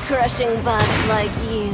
Crushing bugs like you.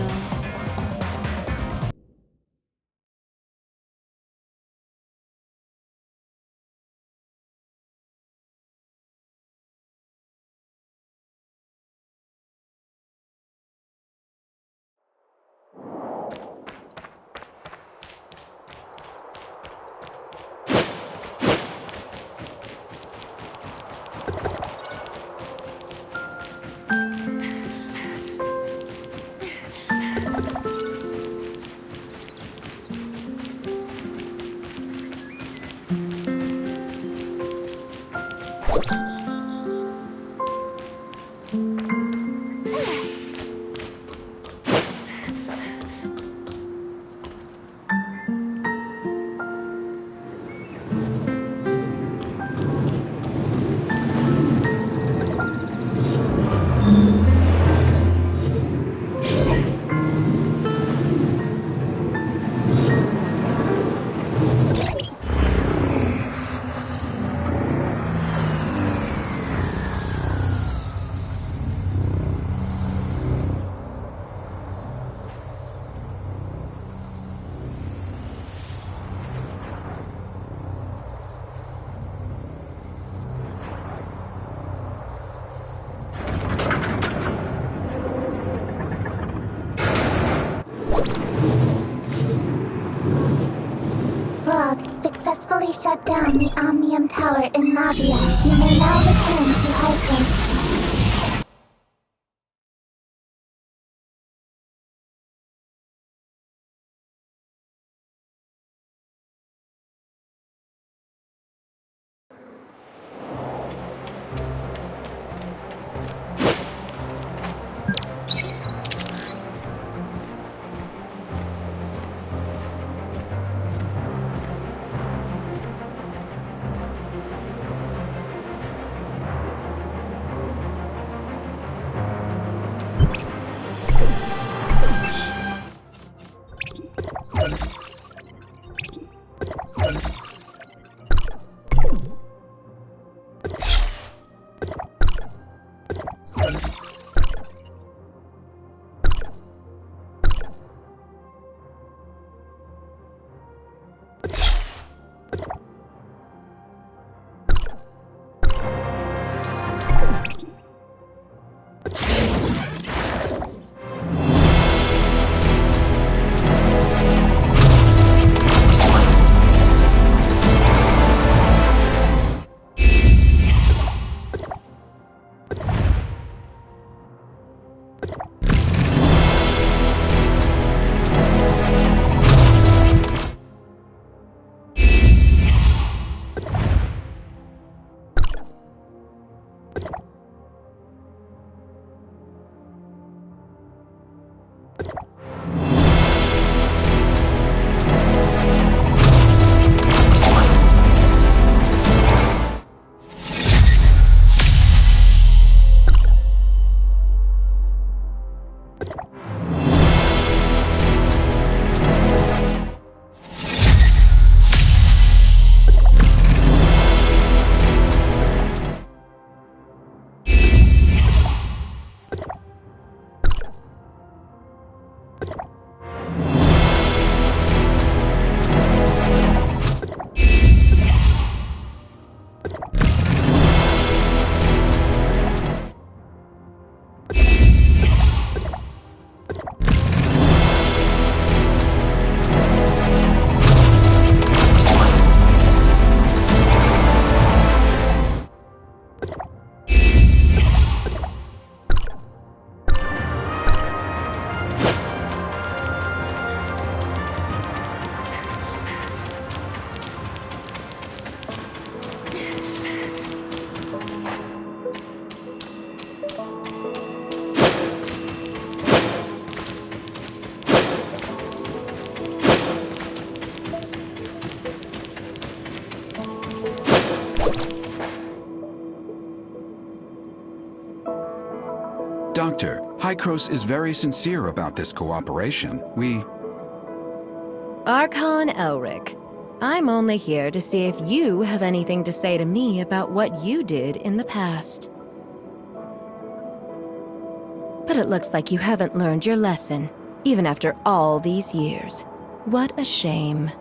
Successfully shut down the Omnium Tower in Navia. You may now return to High. Doctor, Hykros is very sincere about this cooperation. Archon Elric, I'm only here to see if you have anything to say to me about what you did in the past. But it looks like you haven't learned your lesson, even after all these years. What a shame.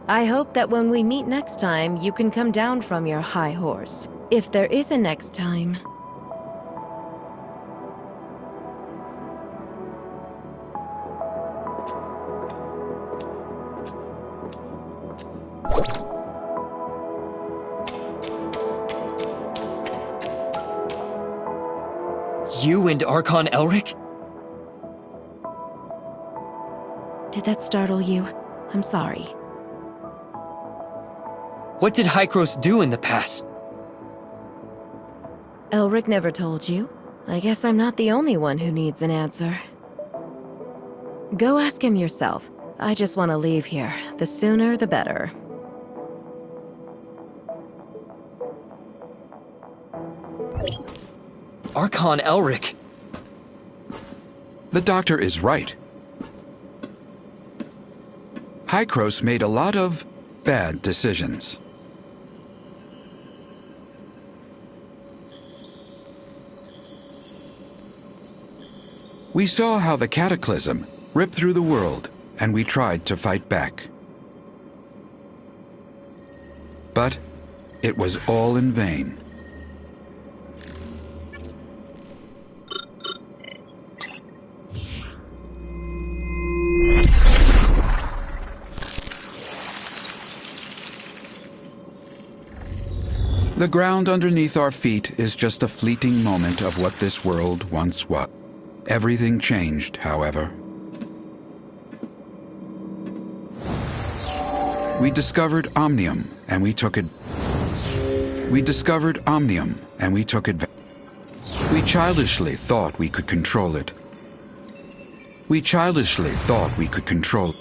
I hope that when we meet next time, you can come down from your high horse. If there is a next time. You and Archon Elric? Did that startle you? I'm sorry. What did Hykros do in the past? Elric never told you. I guess I'm not the only one who needs an answer. Go ask him yourself. I just want to leave here. The sooner, the better. Archon Elric? The Doctor is right. Hykros made a lot of bad decisions. We saw how the cataclysm ripped through the world, and we tried to fight back. But it was all in vain. The ground underneath our feet is just a fleeting moment of what this world once was. Everything changed, however. We discovered Omnium, and we took it. We discovered Omnium, and we took it. We childishly thought we could control it. We childishly thought we could control it.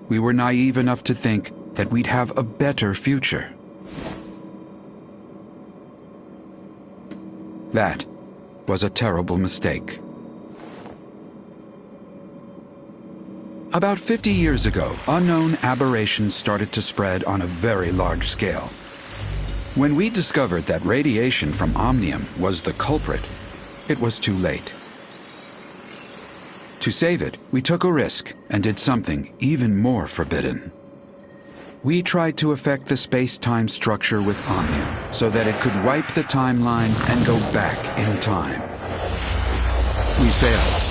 We were naive enough to think that we'd have a better future. That was a terrible mistake. About 50 years ago, unknown aberrations started to spread on a very large scale. When we discovered that radiation from Omnium was the culprit, it was too late. To save it, we took a risk and did something even more forbidden. We tried to affect the space-time structure with Omnium so that it could wipe the timeline and go back in time. We failed.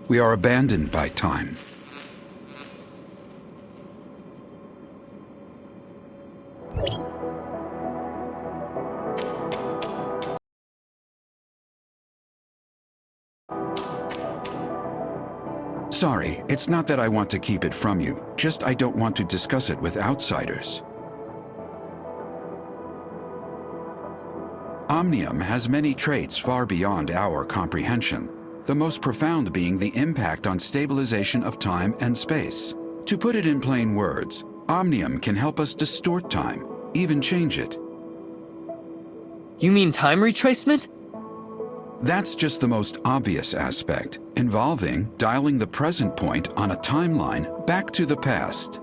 We are abandoned by time. Sorry, it's not that I want to keep it from you, just I don't want to discuss it with outsiders. Omnium has many traits far beyond our comprehension, the most profound being the impact on stabilization of time and space. To put it in plain words, Omnium can help us distort time, even change it. You mean time retracement? That's just the most obvious aspect, involving dialing the present point on a timeline back to the past.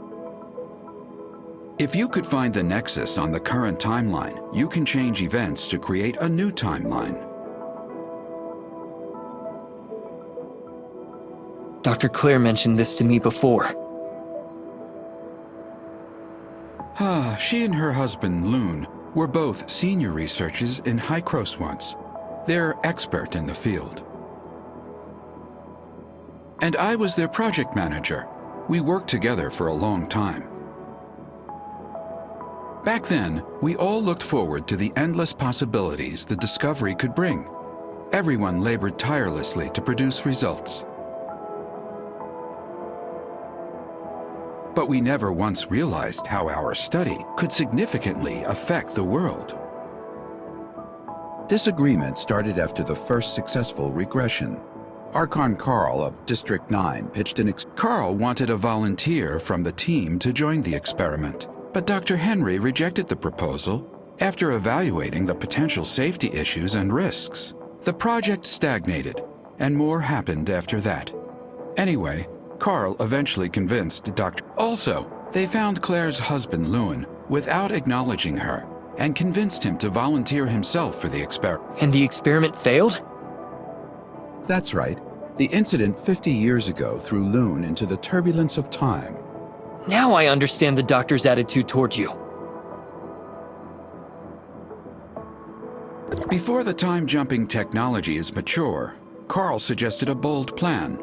If you could find the nexus on the current timeline, you can change events to create a new timeline. Dr. Claire mentioned this to me before. She and her husband, Loon, were both senior researchers in Hykros once. They're expert in the field. And I was their project manager. We worked together for a long time. Back then, we all looked forward to the endless possibilities the discovery could bring. Everyone labored tirelessly to produce results. But we never once realized how our study could significantly affect the world. Disagreement started after the first successful regression. Archon Carl of District 9 pitched Carl wanted a volunteer from the team to join the experiment, but Dr. Henry rejected the proposal after evaluating the potential safety issues and risks. The project stagnated, and more happened after that. Anyway, Carl eventually convinced Dr. Also, they found Claire's husband Lewin without acknowledging her, and convinced him to volunteer himself for the experiment. And the experiment failed? That's right. The incident 50 years ago threw Loon into the turbulence of time. Now I understand the doctor's attitude toward you. Before the time-jumping technology is mature, Carl suggested a bold plan.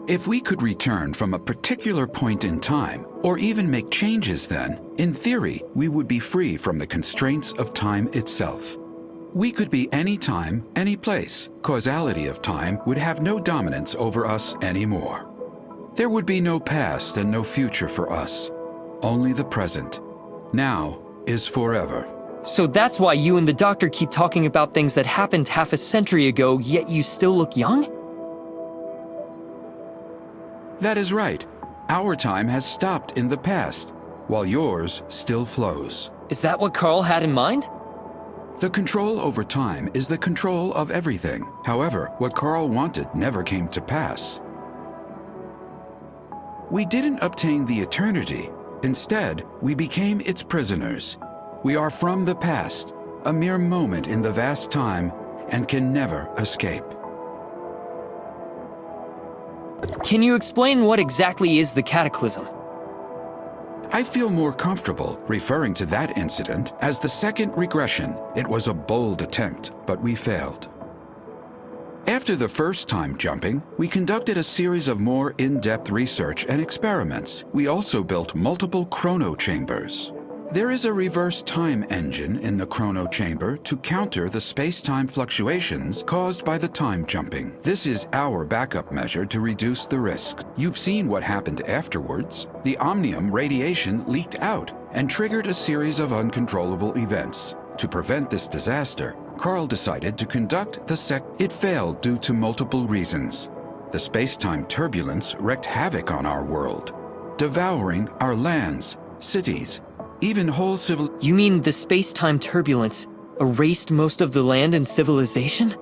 If we could return from a particular point in time, or even make changes then, in theory, we would be free from the constraints of time itself. We could be any time, any place. Causality of time would have no dominance over us anymore. There would be no past and no future for us. Only the present. Now is forever. So that's why you and the doctor keep talking about things that happened half a century ago, yet you still look young? That is right. Our time has stopped in the past, while yours still flows. Is that what Carl had in mind? The control over time is the control of everything. However, what Carl wanted never came to pass. We didn't obtain the eternity. Instead, we became its prisoners. We are from the past, a mere moment in the vast time, and can never escape. Can you explain what exactly is the cataclysm? I feel more comfortable referring to that incident as the second regression. It was a bold attempt, but we failed. After the first time jumping, we conducted a series of more in-depth research and experiments. We also built multiple chrono chambers. There is a reverse time engine in the chrono chamber to counter the space-time fluctuations caused by the time jumping. This is our backup measure to reduce the risk. You've seen what happened afterwards. The omnium radiation leaked out and triggered a series of uncontrollable events. To prevent this disaster, Carl decided to conduct It failed due to multiple reasons. The space-time turbulence wreaked havoc on our world, devouring our lands, cities, even whole You mean the space-time turbulence erased most of the land and civilization?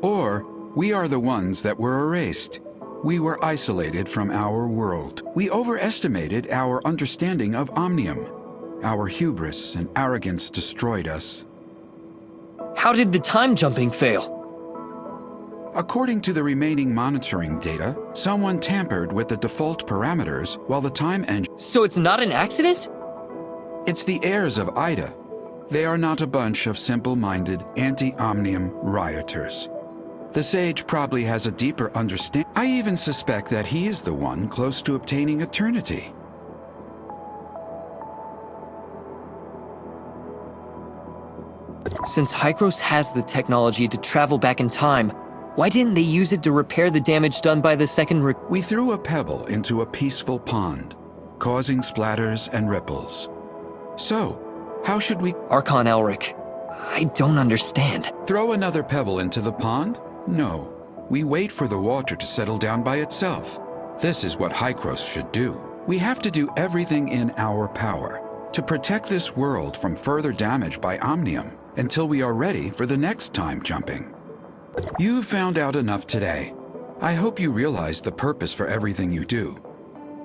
Or we are the ones that were erased. We were isolated from our world. We overestimated our understanding of omnium. Our hubris and arrogance destroyed us. How did the time jumping fail? According to the remaining monitoring data, someone tampered with the default parameters while the time engine... So it's not an accident? It's the heirs of Ida. They are not a bunch of simple-minded, anti-omnium rioters. The sage probably has a deeper understanding. I even suspect that he is the one close to obtaining eternity. Since Hykros has the technology to travel back in time, why didn't they use it to repair the damage done by the second We threw a pebble into a peaceful pond, causing splatters and ripples. So, how should we... Archon Elric, I don't understand. Throw another pebble into the pond? No. We wait for the water to settle down by itself. This is what Hykros should do. We have to do everything in our power to protect this world from further damage by omnium until we are ready for the next time jumping. You've found out enough today. I hope you realize the purpose for everything you do.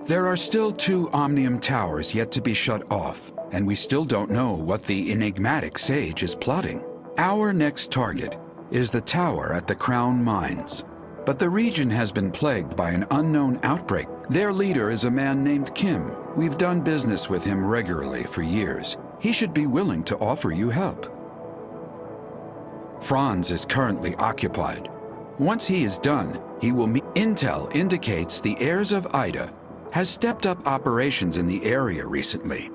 There are still 2 omnium towers yet to be shut off, and we still don't know what the enigmatic sage is plotting. Our next target is the tower at the Crown Mines, but the region has been plagued by an unknown outbreak. Their leader is a man named Kim. We've done business with him regularly for years. He should be willing to offer you help. Franz is currently occupied. Once he is done, he will meet. Intel indicates the heirs of Ida has stepped up operations in the area recently.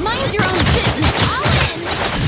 Mind your own business. All in.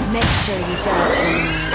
Make sure you dodge them.